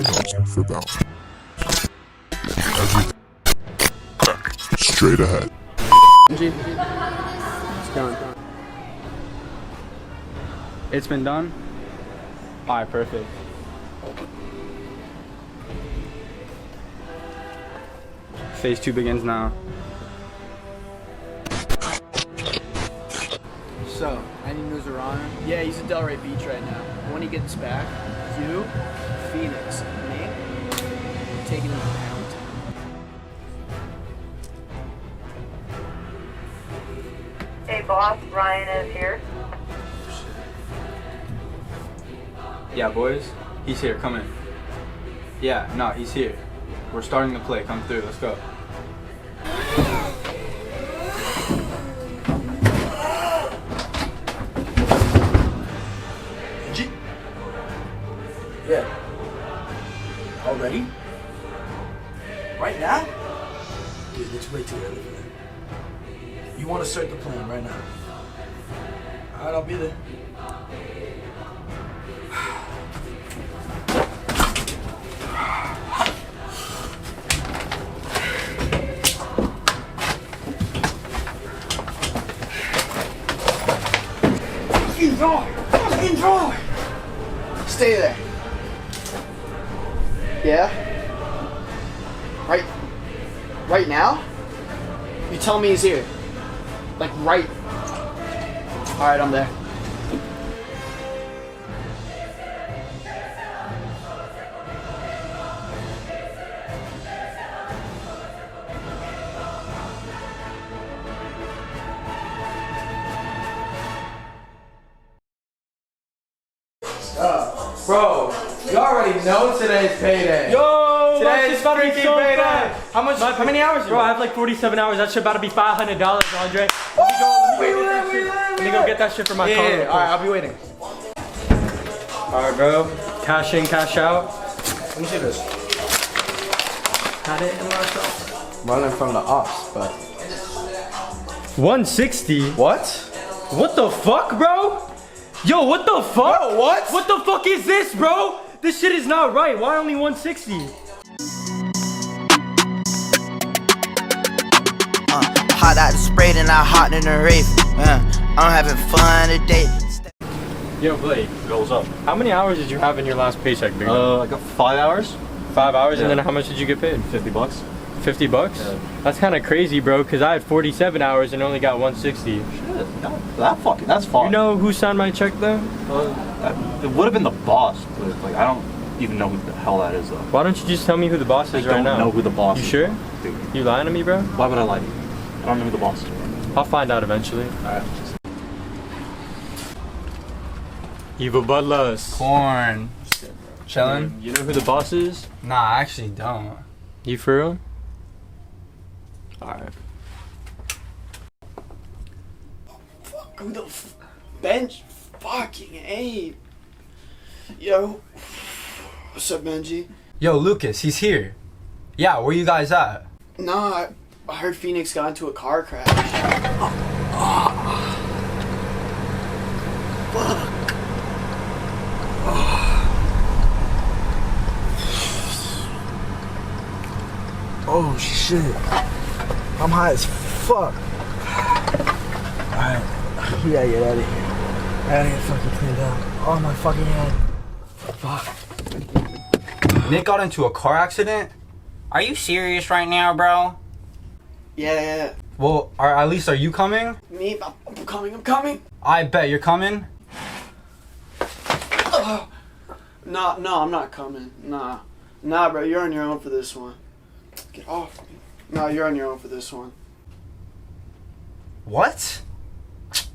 signals for bounce. Everything straight ahead. It's done. It's been done? Alright, perfect. Phase 2 begins now. So, any news around him? Yeah, he's at Delray Beach right now. When he gets back, you, Phoenix, me, taking him downtown. Hey boss, Ryan is here. Yeah, boys. He's here. Come in. Yeah, no, he's here. We're starting the play. Come through. Let's go. Yeah. Already? Right now? Dude, it's way too early for that. You want to start the plan right now? Alright, I'll be there. Fucking draw! Stay there. Yeah? Right now? You tell me he's here. Like right. Alright, I'm there. Bro, you already know today's payday. Yo, Today's freaking so payday. fast. How many hours you Bro, I got? have like 47 hours. That shit about to be $500, Andre. Let me go get that shit for my car. real quick. Alright, I'll be waiting. Alright, bro. Cash in, cash out. Let me see this. Got it in myself. Running from the ops, but 160? what? What the fuck, bro? Yo, what the fuck? Bro, what? What the fuck is this, bro? This shit is not right. Why only 160? Hot out the spray, then I hot in the rave. I'm having fun today. Yo, Blake. Goes up. How many hours did you have in your last paycheck, big? I got 5 hours. 5 hours, yeah. and then how much did you get paid? $50. 50 bucks? Yeah. That's kind of crazy, bro, because I had 47 hours and only got 160. Shit, that's fine. You know who signed my check, though? It would have been the boss, but like I don't even know who the hell that is though. Why don't you just tell me who the boss is right now? I don't know who the boss You is. sure? Dude, You lying to me, bro? why would I lie to you? I don't know who the boss is. I'll find out eventually. Alright. Hail The Budlust. Corn. Chillin'? You know who the boss is? Nah, I actually don't. You for real? Alright. Fuck, who the bench? Fucking A. Yo. What's up, Benji? Yo, Lucas, he's here. Yeah, where you guys at? Nah, I heard Phoenix got into a car crash. Oh shit. I'm high as fuck. Alright. We gotta get out of here. I gotta get fucking cleaned up. Oh my fucking head. Fuck. Nick got into a car accident? Are you serious right now, bro? Yeah. Well, at least are you coming? Me? I'm coming. I bet you're coming. No, I'm not coming. Nah, bro, you're on your own for this one. Get off me. No, you're on your own for this one. What?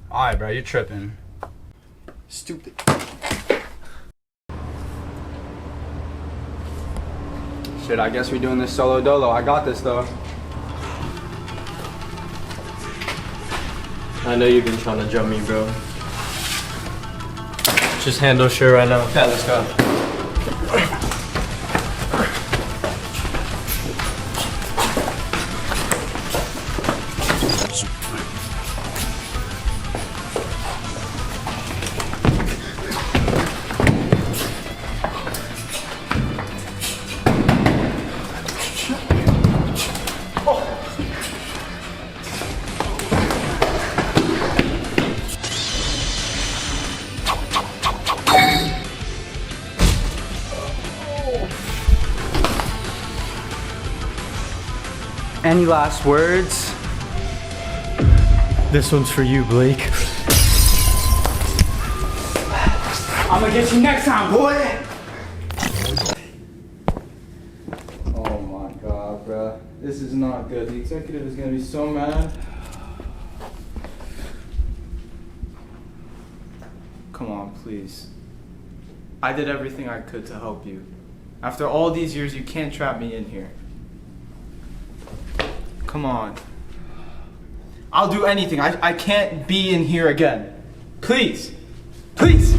Alright, bro, you're tripping. Stupid. Shit, I guess we're doing this solo dolo. I got this though. I know you've been trying to jump me, bro. Just handle shit right now. Yeah, let's go. Any last words? This one's for you, Blake. I'm gonna get you next time, boy! Oh my god, bruh. This is not good. The executive is gonna be so mad. Come on, please. I did everything I could to help you. After all these years, you can't trap me in here. Come on. I'll do anything. I can't be in here again. Please. Please.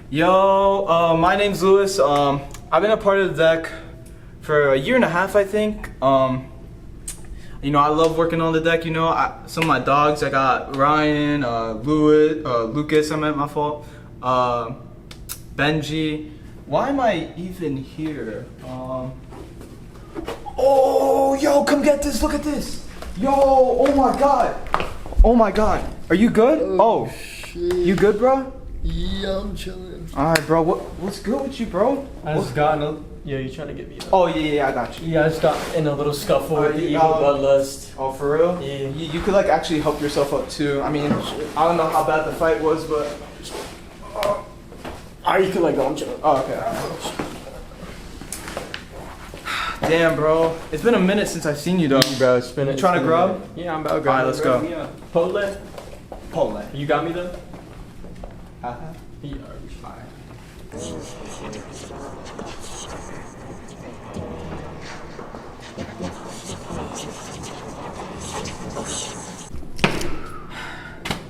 Yo, my name's Lewis. I've been a part of the deck for a year and a half, I think. You know, I love working on the deck. You know, some of my dogs. I got Ryan, Lucas. I meant my fault. Benji. Why am I even here? Oh, yo, come get this. Look at this. Yo, oh my god. Oh my god. Are you good? Oh, Shit. you good, bro? Yeah, I'm chilling. All right, bro. What's good with you, bro? I just got in a... Yeah, you trying to get me up. Oh yeah, I got you. Yeah, I just got in a little scuffle with the you evil got- Budlust. Oh, for real? Yeah. You could like actually help yourself up too. I mean, I don't know how bad the fight was, but. Alright, you can let go, I'm chilling. Oh, okay. Damn, bro. It's been a minute since I've seen you though. Bro, it's been... You trying to grub? Yeah, I'm about to grab. Alright, let's go. Yeah. Pole? Pole. You got me though? Uh-huh. Yeah, alright.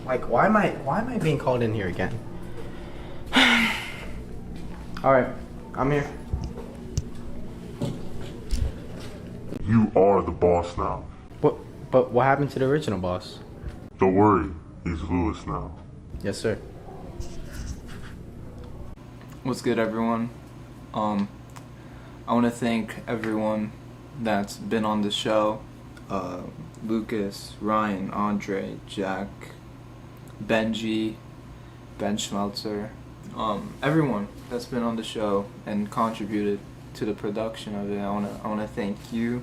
Like, why am I being called in here again? Alright, I'm here. You are the boss now. But what happened to the original boss? Don't worry, he's Lewis now. Yes, sir. What's good, everyone? I want to thank everyone that's been on the show. Lucas, Ryan, Andre, Jack, Benji, Ben Schmelzer, everyone that's been on the show and contributed to the production of it. I wanna thank you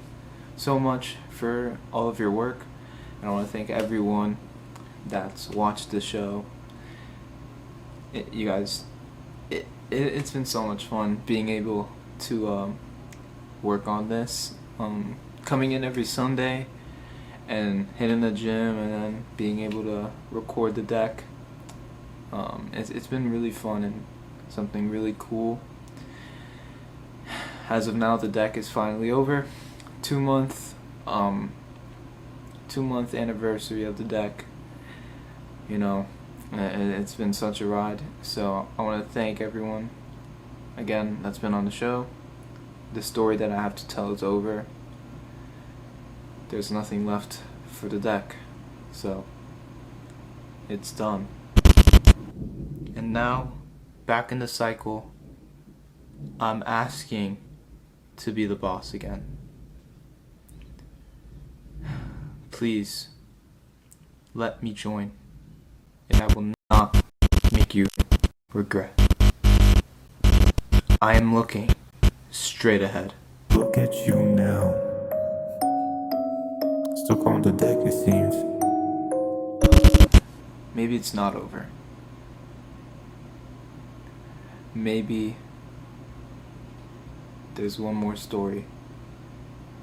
so much for all of your work, and I wanna thank everyone that's watched the show. You guys, it's been so much fun being able to work on this, coming in every Sunday and hitting the gym and then being able to record the deck. It's been really fun and something really cool. As of now, the deck is finally over. 2-month anniversary of the deck. You know, it's been such a ride. So I want to thank everyone again that's been on the show. The story that I have to tell is over. There's nothing left for the deck, so it's done. And now, back in the cycle, I'm asking to be the boss again. Please, let me join, and I will not make you regret. I am looking straight ahead. Look at you now. Stuck on the deck, it seems. Maybe it's not over. Maybe there's one more story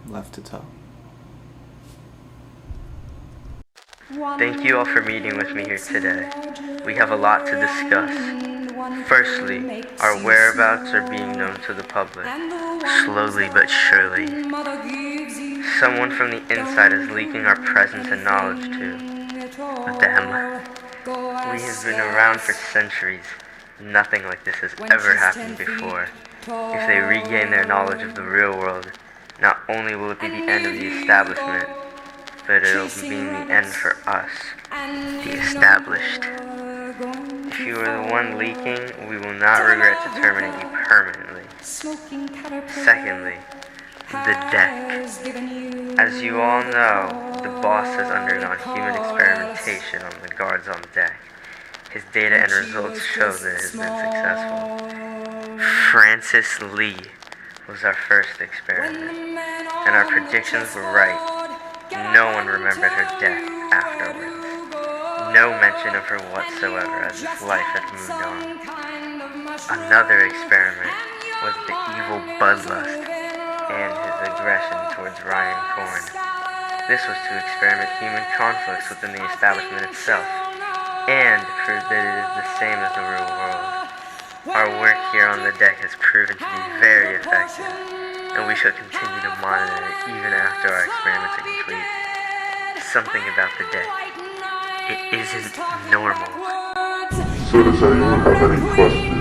left to tell. Thank you all for meeting with me here today. We have a lot to discuss. Firstly, our whereabouts are being known to the public, slowly but surely. Someone from the inside is leaking our presence and knowledge to them. We have been around for centuries. Nothing like this has ever happened before. If they regain their knowledge of the real world, not only will it be the end of the establishment, but it'll be the end for us, the established. If you are the one leaking, we will not regret to terminate you permanently. Secondly, the deck. As you all know, the boss has undergone human experimentation on the guards on deck. His data and results show that it has been successful. Francis Lee, was our first experiment, and our predictions were right. No one remembered her death afterwards. No mention of her whatsoever as if life had moved on. Another experiment was the evil Budlust and his aggression towards Ryan Korn. This was to experiment human conflicts within the establishment itself, and prove that it is the same as the real world. Our work here on the deck has proven to be very effective, and we shall continue to monitor it even after our experiments are complete. Something about the deck. It isn't normal. So does anyone have any questions?